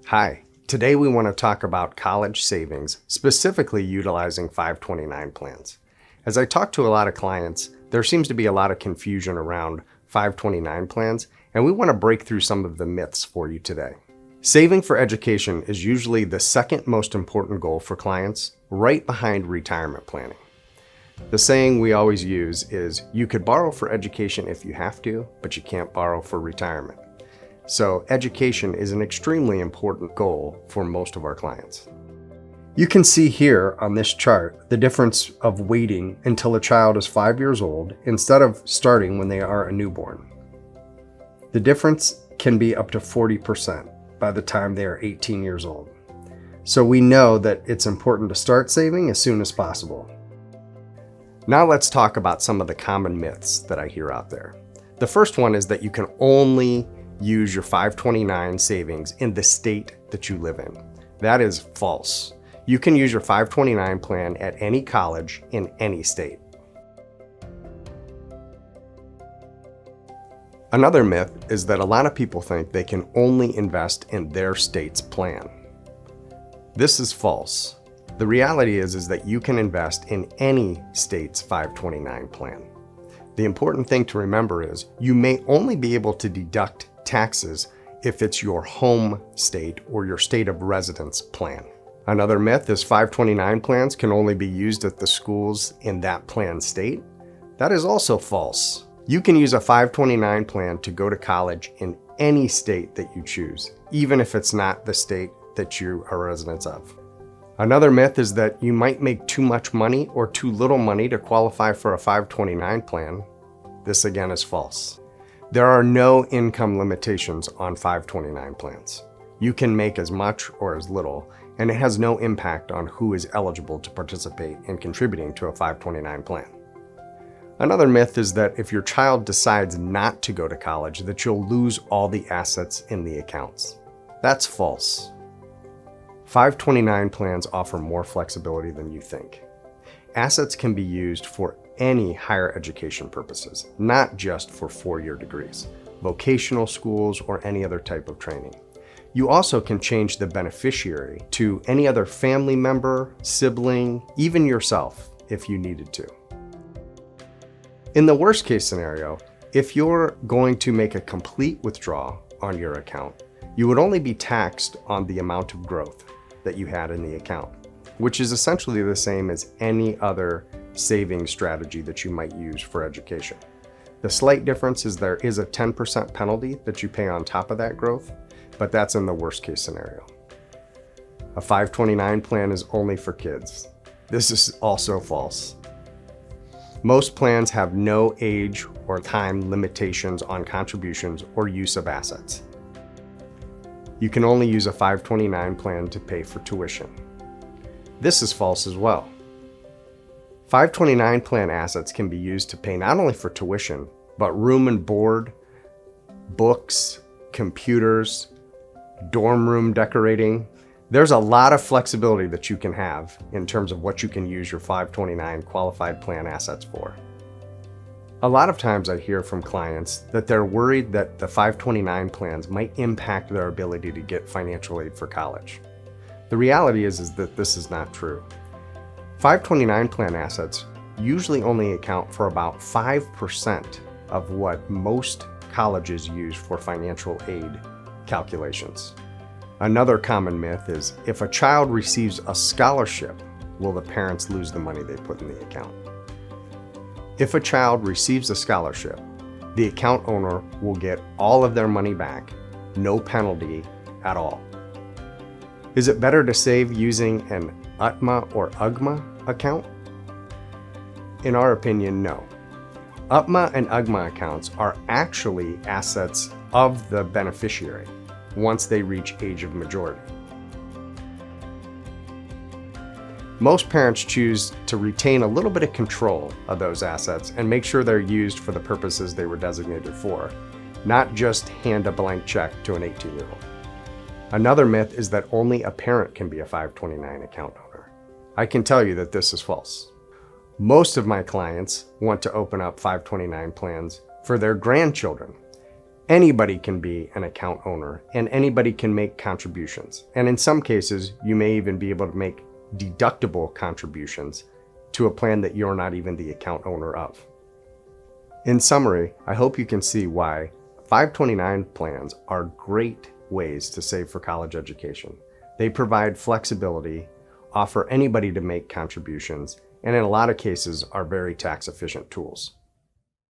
Hi, today we want to talk about college savings, specifically utilizing 529 plans. As I talk to a lot of clients, there seems to be a lot of confusion around 529 plans, and we want to break through some of the myths for you today. Saving for education is usually the second most important goal for clients, right behind retirement planning. The saying we always use is, you could borrow for education if you have to, but you can't borrow for retirement. So education is an extremely important goal for most of our clients. You can see here on this chart the difference of waiting until a child is 5 years old instead of starting when they are a newborn. The difference can be up to 40% by the time they are 18 years old. So we know that it's important to start saving as soon as possible. Now let's talk about some of the common myths that I hear out there. The first one is that you can only use your 529 savings in the state that you live in. That is false. You can use your 529 plan at any college in any state. Another myth is that a lot of people think they can only invest in their state's plan. This is false. The reality is that you can invest in any state's 529 plan. The important thing to remember is you may only be able to deduct taxes if it's your home state or your state of residence plan. Another myth is 529 plans can only be used at the schools in that plan state. That is also false. You can use a 529 plan to go to college in any state that you choose, even if it's not the state that you are residents of. Another myth is that you might make too much money or too little money to qualify for a 529 plan. This again is false. There are no income limitations on 529 plans. You can make as much or as little, and it has no impact on who is eligible to participate in contributing to a 529 plan. Another myth is that if your child decides not to go to college, that you'll lose all the assets in the accounts. That's false. 529 plans offer more flexibility than you think. Assets can be used for any higher education purposes, not just for four-year degrees, vocational schools, or any other type of training. You also can change the beneficiary to any other family member, sibling, even yourself, if you needed to. In the worst case scenario, if you're going to make a complete withdrawal on your account, you would only be taxed on the amount of growth that you had in the account, which is essentially the same as any other saving strategy that you might use for education. The slight difference is there is a 10% penalty that you pay on top of that growth, but that's in the worst case scenario. A 529 plan is only for kids. This is also false. Most plans have no age or time limitations on contributions or use of assets. You can only use a 529 plan to pay for tuition. This is false as well. 529 plan assets can be used to pay not only for tuition, but room and board, books, computers, dorm room decorating. There's a lot of flexibility that you can have in terms of what you can use your 529 qualified plan assets for. A lot of times I hear from clients that they're worried that the 529 plans might impact their ability to get financial aid for college. The reality is that this is not true. 529 plan assets usually only account for about 5% of what most colleges use for financial aid calculations. Another common myth is, if a child receives a scholarship, will the parents lose the money they put in the account? If a child receives a scholarship, the account owner will get all of their money back, no penalty at all. Is it better to save using an UTMA or UGMA account? In our opinion, no. UTMA and UGMA accounts are actually assets of the beneficiary once they reach age of majority. Most parents choose to retain a little bit of control of those assets and make sure they're used for the purposes they were designated for, not just hand a blank check to an 18-year-old. Another myth is that only a parent can be a 529 account owner. I can tell you that this is false. Most of my clients want to open up 529 plans for their grandchildren. Anybody can be an account owner and anybody can make contributions. And in some cases, you may even be able to make deductible contributions to a plan that you're not even the account owner of. In summary, I hope you can see why 529 plans are great ways to save for college education. They provide flexibility, offer anybody to make contributions, and in a lot of cases are very tax efficient tools.